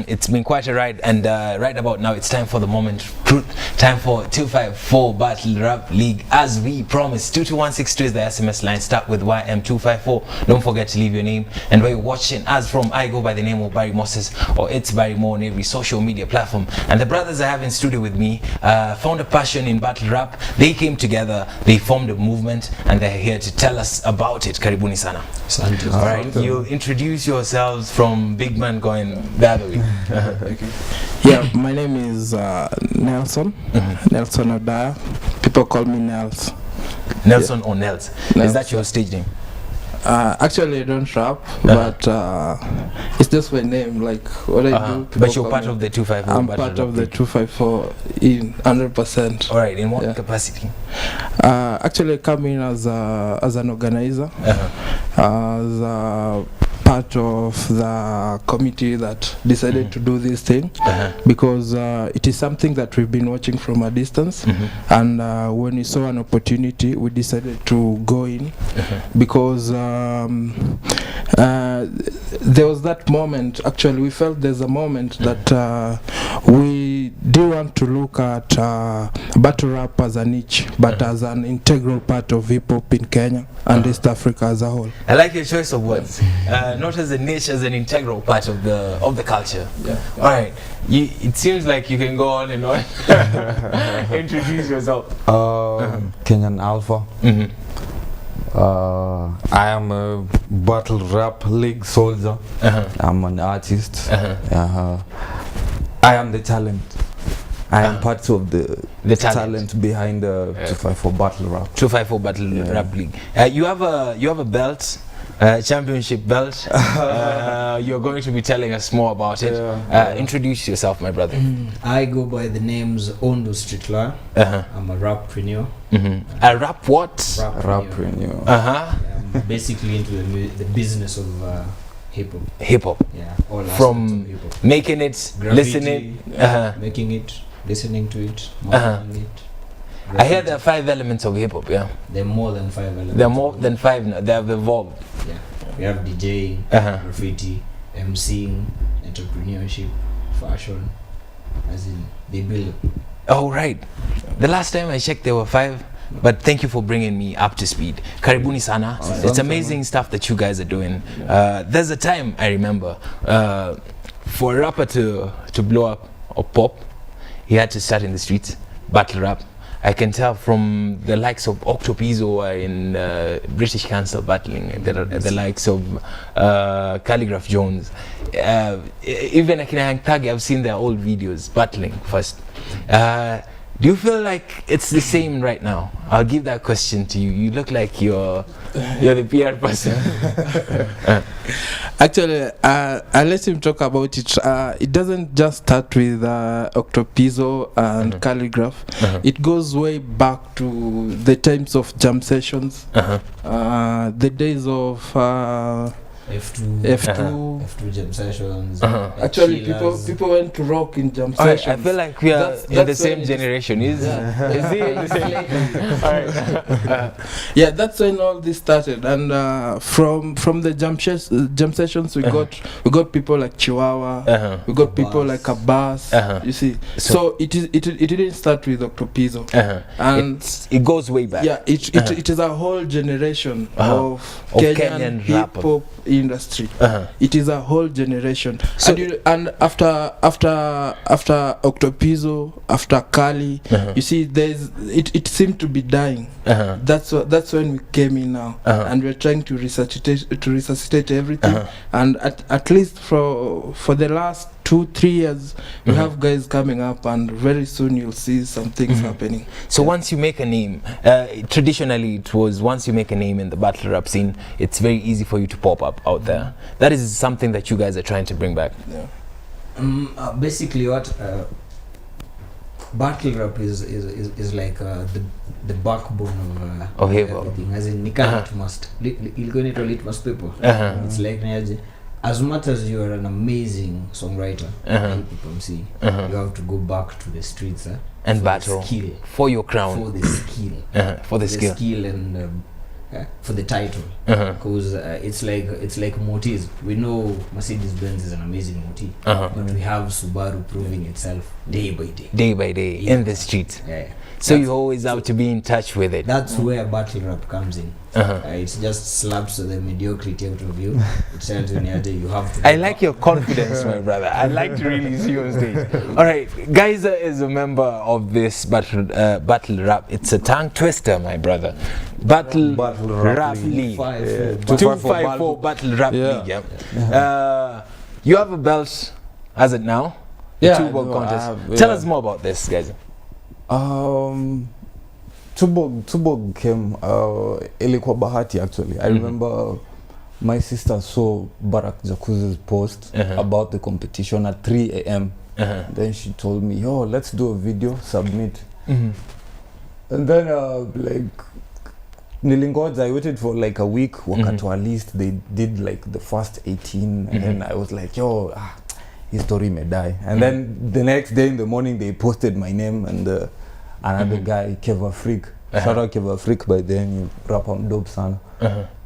It's been quite a ride, and right about now it's time for the moment of truth. Time for 254 Battle Rap League. As we promised, 22162 is the SMS line. Start with YM254. Don't forget to leave your name and where you're watching. As from, I go by the name of Barry Moses, or it's Barry Moore on every social media platform. And the brothers I have in studio with me found a passion in battle rap. They came together, they formed a movement, and they're here to tell us about it. Karibuni sana. All right, you introduce yourselves from big man going the other way. Okay. Yeah, my name is Nelson. Nelson Odaya. People call me Nels. Nelson or Nels. Is that your stage name? Actually, I don't rap, but it's just my name. Like what I do. But you're part of the 254. I'm part of the 254 in 100%. All right. In what capacity? Actually, I come in as an organizer, as a part of the committee that decided to do this thing, because it is something that we've been watching from a distance, and when we saw an opportunity, we decided to go in, because there was that moment. Actually, we felt there's a moment that we do want to look at battle rap as a niche, but as an integral part of hip hop in Kenya and East Africa as a whole. I like your choice of words. Not as a niche, as an integral part of the culture. Yeah. All right. It seems like you can go on and on. Introduce yourself. Kenyan Alpha. I am a battle rap league soldier. I'm an artist. I am the talent. I am part of the talent behind the 254 battle rap. 254 battle rap league. You have a belt. Championship belt. You're going to be telling us more about it. Introduce yourself, my brother. I go by the names Ondo Streetler. I'm a rapreneur. A rap what? Rapreneur. I'm basically into the business of hip hop. Hip hop. Yeah. All from hip-hop. Making it, listening, making it, listening to it, marketing it. I hear there are 5 elements of hip hop, yeah? There are more than 5 elements. There are more than 5 now, they have evolved. Yeah. We have DJing, graffiti, MCing, entrepreneurship, fashion, as in they build. Oh, right. The last time I checked there were 5, but thank you for bringing me up to speed. Karibuni sana. It's amazing stuff that you guys are doing. There's a time I remember, for a rapper to blow up or pop, he had to start in the streets, battle rap. I can tell from the likes of Octopizzo are in British Council battling, the likes of Calligraph Jones. Even Akina Hangtagi, I've seen their old videos battling first. Do you feel like it's the same right now? I'll give that question to you. You look like you're the PR person. Actually, I'll let him talk about it. It doesn't just start with Octopizzo and Calligraph. It goes way back to the times of jam sessions, the days of F2 jam sessions. Actually, people went to rock in jam sessions. I feel like we are in the same generation. Is he the same? Yeah, that's when all this started, and from the jam sessions we got people like Chihuahua, we got people like Abbas. You see, so it didn't start with Octopizzo, and it goes way back. Yeah, it is a whole generation of Kenyan hip hop industry. It is a whole generation. So and after Octopizzo, after Kali, you see, it seemed to be dying. That's when we came in now, and we're trying to resuscitate everything. And at least for the last 2-3 years, we have guys coming up, and very soon you'll see some things happening. So once you make a name, traditionally it was once you make a name in the battle rap scene, it's very easy for you to pop up out there. That is something that you guys are trying to bring back. Basically, what battle rap is like the backbone of everything. As in, litmus paper. It's like as much as you are an amazing songwriter, MC, you have to go back to the streets and battle skill for your crown, for the skill, for the skill and for the title, because it's like motis. We know Mercedes-Benz is an amazing moti, but we have Subaru proving itself day by day in the street. Yeah. So you always have to be in touch with it. That's where battle rap comes in. It just slaps the mediocrity out of you. It tells you you have to. I like your confidence, my brother. I'd like to really see you on stage. All right, Geyser is a member of this battle rap. It's a tongue twister, my brother. Battle Rap League. 254 Battle Rap League. Yeah. You have a belt as it now. Yeah. Two-ball contest. Tell us more about this, guys. Tubog came ilikuwa bahati actually. I remember my sister saw Barack Jacuzzi's post about the competition at 3 a.m. Then she told me, yo, let's do a video, submit. And then nilingoja, I waited for like a week, wakatoa list, they did like the first 18 and then I was like, yo, his story may die. And then the next day in the morning they posted my name and another guy, Keva Freak. Shout out Keva Freak, by then you rap dope sana.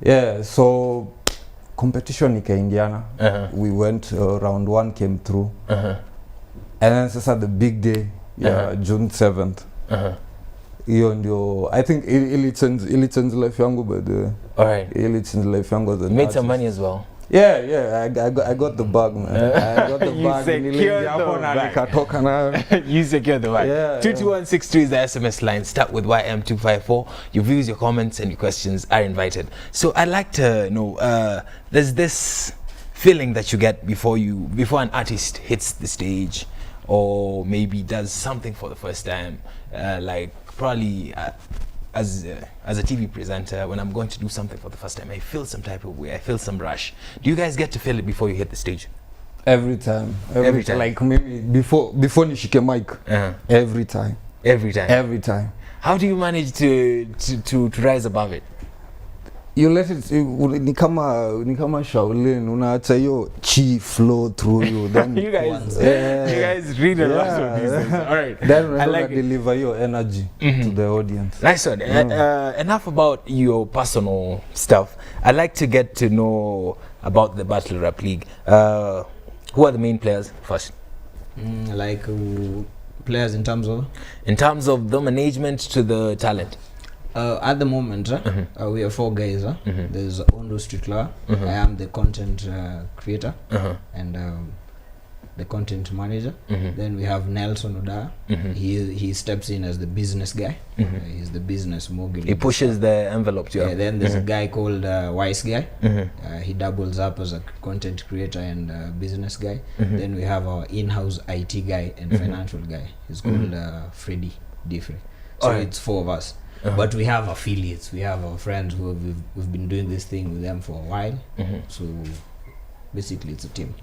Yeah, so competition ikaingiana. We went, round 1 came through. And then sasa the big day, June 7th. Hiyo ndio, I think ili change life yangu, but ili change life yangu as an made some money as well. Yeah, I got the bag, man. I got the bag. You secured the bag. 22163 is the SMS line. Start with YM254. Your views, your comments, and your questions are invited. So I'd like to know, there's this feeling that you get before an artist hits the stage, or maybe does something for the first time, like probably. As a TV presenter, when I'm going to do something for the first time, I feel some type of way. I feel some rush. Do you guys get to feel it before you hit the stage? Every time. Like maybe before nishike mic. Every time. How do you manage to rise above it? You let it, ni kama Shaolin, unaacha hiyo chi flow through you. Then you guys read a lot of these things. All right. Then I like deliver your energy to the audience. Nice one. Enough about your personal stuff. I'd like to get to know about the Battle Rap League. Who are the main players first? Players in terms of? In terms of the management to the talent. At the moment, we are 4 guys. There's Ondo Strictler. I am the content creator and the content manager. Then we have Nelson Oda. He steps in as the business guy. He's the business mogul. He pushes the envelope to you. Then there's a guy called Wise Guy. He doubles up as a content creator and business guy. Then we have our in-house IT guy and financial guy. He's called Freddy Diffre. So it's 4 of us. But we have affiliates. We have our friends who we've been doing this thing with them for a while. So basically it's a team.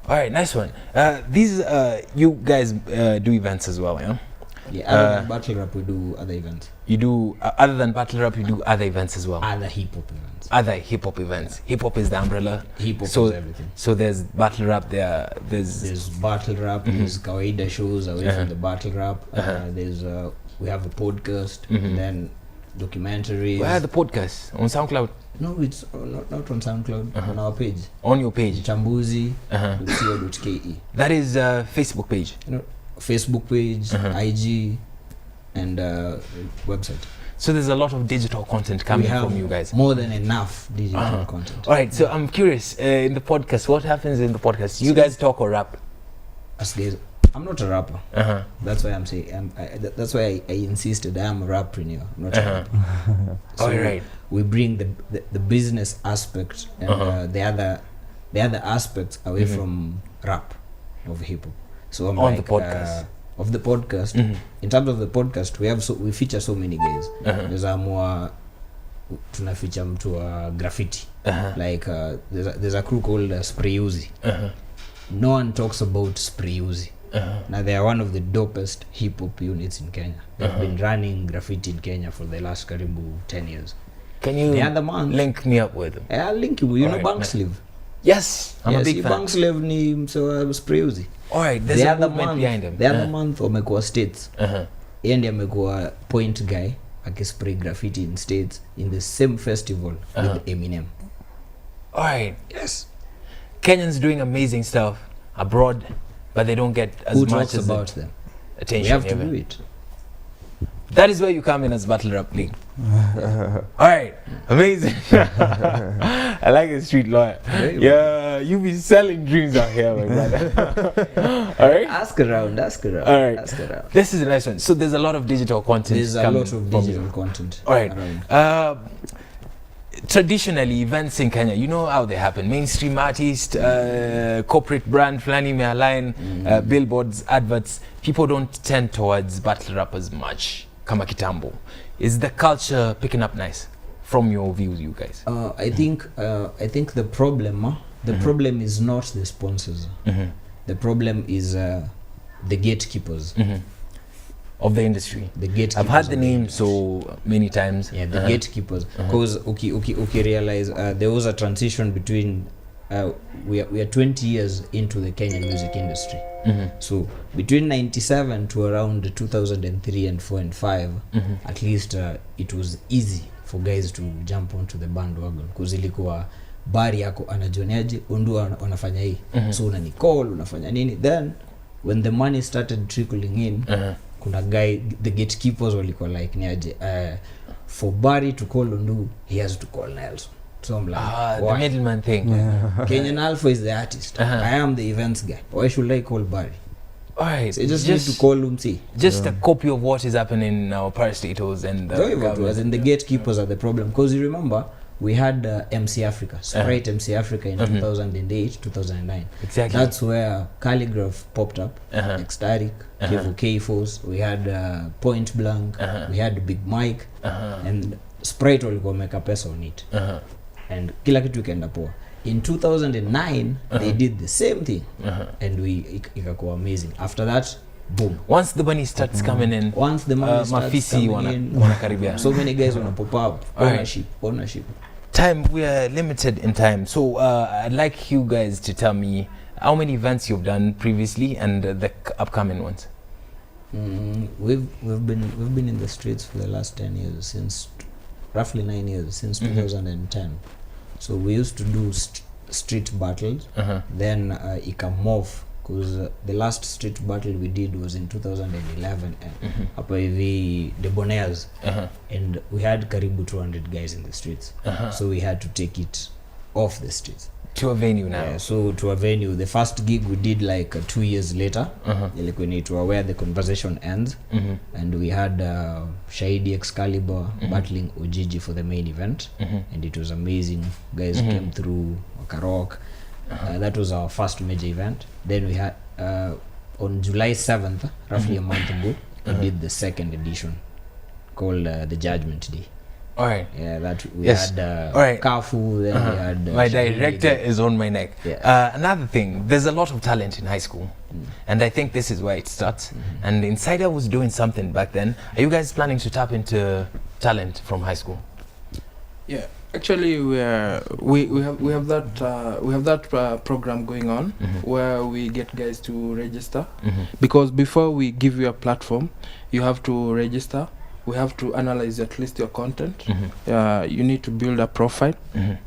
All right, nice one. These you guys do events as well, yeah? Yeah, other than battle rap we do other events. You do other than battle rap, you do other events as well. Other hip hop events. Other hip hop events. Hip hop is the umbrella. Hip hop is everything. So there's battle rap there. There's battle rap. There's kawaida shows away from the battle rap. There's we have a podcast, and then documentaries. Where are the podcasts? On SoundCloud? No, it's not on SoundCloud. On our page. On your page? chambuzi.co.ke. That is Facebook page? Facebook page, IG, and website. So there's a lot of digital content coming from you guys. More than enough digital content. All right, so I'm curious, in the podcast, what happens in the podcast? You guys talk or rap? As guys, I'm not a rapper. That's why I'm saying. That's why I insisted I am a rappreneur, not a rapper. So all right. We bring the business aspect and the other aspects away from rap of hip hop. So I'm on like, the podcast. Of the podcast, in terms of the podcast, we feature so many guys. There's a more tuna feature mtu wa graffiti. Like there's a crew called Spray Uzi. No one talks about Spray Uzi. Now they are one of the dopest hip hop units in Kenya. They've been running graffiti in Kenya for the last karibu 10 years. Can you link me up with them? I'll link you. You know Bank Slave? Yes, I'm a big fan. Bank Slave ni msewa Spray Uzi. Alright, there's a movement behind him. The other month wamekuwa States. Yeye ndiye amekuwa point guy akispray graffiti in States in the same festival with Eminem. Alright. Yes. Kenyans doing amazing stuff abroad, but they don't get as Who much talks as about them? attention. We have to even. do it. That is where you come in as Battle Rap League. Alright, amazing. I like a street lawyer. Yeah, you be selling dreams out here, my brother. Alright? Ask around. Alright. Ask around. This is a nice one. So there's a lot of digital content. There's a lot of digital content. Alright. around. Traditionally, events in Kenya, you know how they happen. Mainstream artist, corporate brand, Flani may align, billboards, adverts. People don't tend towards battle rappers much. Kama kitambo. Is the culture picking up nice from your views, you guys? I think the problem problem is not the sponsors. The problem is the gatekeepers of the industry. The gatekeepers. I've heard the name so many times. Yeah, the gatekeepers. Because okay, realize there was a transition between we are 20 years into the Kenyan music industry. So between 97 to around 2003 and 4 and 5, at least it was easy for guys to jump onto the bandwagon because ilikuwa bari yako anajioneaje undu wanafanya hii, so una Nicole unafanya nini. Then when the money started trickling in, kuna guy, the gatekeepers walikuwa like niaje, for Barry to call Undu, he has to call Nelson. So I'm like, the middleman thing. Kenyan Alpha is the artist. I am the events guy. Why should I call Barry? Alright, So just need to call Umsi. Just a copy of what is happening in our parastatals and As in the gatekeepers are the problem. Because you remember, we had MC Africa, Sprite MC Africa in 2008, 2009. Exactly. That's where Calligraph popped up, Ecstatic, Kevo K-Force. We had Point Blank, we had Big Mike, and Sprite walikuwa wameka pesa on it. And kila kitu ikaenda poa. In 2009, they did the same thing, and ikakuwa amazing. After that, boom. Once the money starts coming in, Once the money starts coming in, wanakaribia. so many guys wanna pop up. Ownership. Time, we are limited in time, so I'd like you guys to tell me how many events you've done previously and the upcoming ones. We've been in the streets for the last 10 years, since roughly 9 years, since 2010. So we used to do street battles, then ikamorph, because the last street battle we did was in 2011 hapa hivi Debonaires, and we had karibu 200 guys in the streets, so we had to take it off the streets to a venue now. Yeah, so to a venue. The first gig we did like 2 years later, ilikuwa inaitwa Where the Conversation Ends, and we had Shahidi Excalibur battling Ojiji for the main event, and it was amazing. Guys came through Wakarok. That was our first major event. Then we had on July 7th, roughly a month ago, we did the second edition called the Judgment Day. Alright. Yeah, that we Yes. had Kafu, then we had my director is on my neck. Yeah. Another thing, there's a lot of talent in high school, and I think this is where it starts. And Insider was doing something back then. Are you guys planning to tap into talent from high school? Yeah, actually we have that program going on where we get guys to register, because before we give you a platform, you have to register. We have to analyze at least your content. You need to build a profile.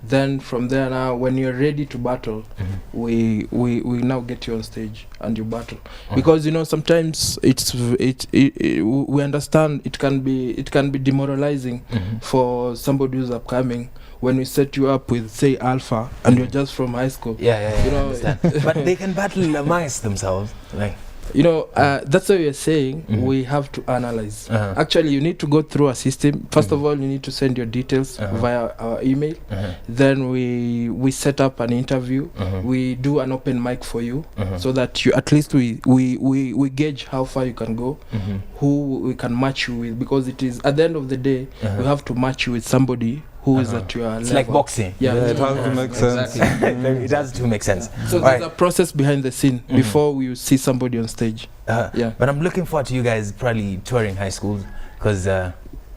Then from there, now when you're ready to battle, we now get you on stage and you battle. Because sometimes we understand it can be demoralizing for somebody who's upcoming when we set you up with, say, Alpha, and you're just from high school. Yeah, I understand. But they can battle amongst themselves, like. That's why we are saying we have to analyze. Actually, you need to go through a system. First of all, you need to send your details via our email. Then we set up an interview. We do an open mic for you, so that you at least we gauge how far you can go, who we can match you with, because it is at the end of the day we have to match you with somebody who is at your level. It's like boxing. Yeah, it has to make sense. It has to make sense. So there's a process behind the scene before we see somebody on stage. But I'm looking forward to you guys probably touring high schools, because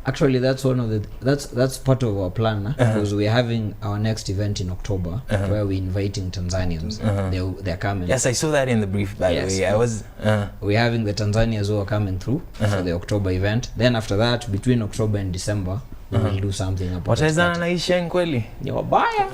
Actually, that's one of the that's part of our plan, because we're having our next event in October where we're inviting Tanzanians. They're coming. Yes, I saw that in the brief, by the way. I was we're having the Tanzanians who are coming through for the October event. Then after that, between October and December, we will do something about Watazana naisha kweli. Ni wabaya.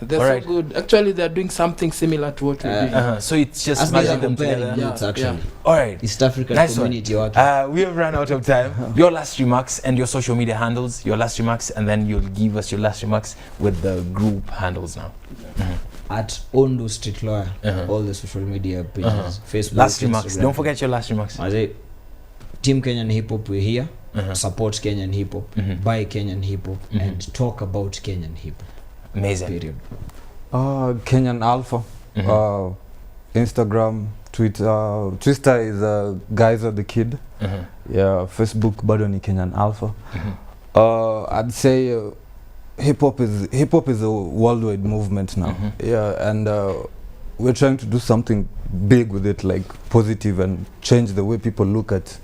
They're so good. Actually, they're doing something similar to what we do. So it's just merging them together. It's actually. All right. East African Nice community. we have run out of time. Your last remarks and your social media handles. Your last remarks, and then you'll give us your last remarks with the group handles now. At Ondo Street Lawyer, all the social media pages, Facebook, last remarks. Instagram. Don't forget your last remarks. I say, Team Kenyan Hip Hop, we're here. Support Kenyan Hip Hop, buy Kenyan Hip Hop, and talk about Kenyan Hip Hop. Amazing. Period. Kenyan Alpha. Instagram, Twitter. Twitter is Guys of the Kid. Yeah, Facebook bado ni Kenyan Alpha. I'd say hip hop is a worldwide movement now. Yeah, and we're trying to do something big with it, like positive, and change the way people look at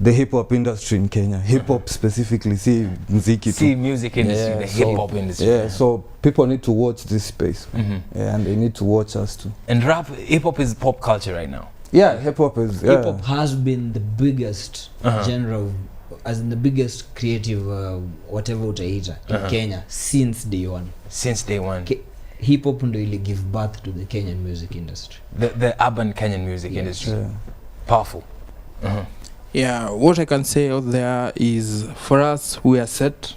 the hip hop industry in Kenya. Hip hop specifically, see muziki. See music industry, the hip hop industry. Yeah, so people need to watch this space, yeah, and they need to watch us too. And rap, hip hop is pop culture right now. Yeah, hip hop is. Hip hop has been the biggest genre, as in the biggest creative whatever utaita in Kenya since day one. Since day one. Hip hop ndo ili give birth to the Kenyan music industry. The urban Kenyan music industry. Yeah. Powerful. Yeah, what I can say out there is, for us, we are set.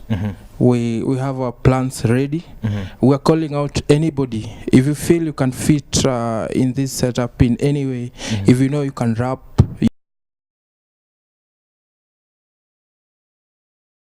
We have our plans ready. We are calling out anybody. If you feel you can fit in this setup in any way, if you know you can rap,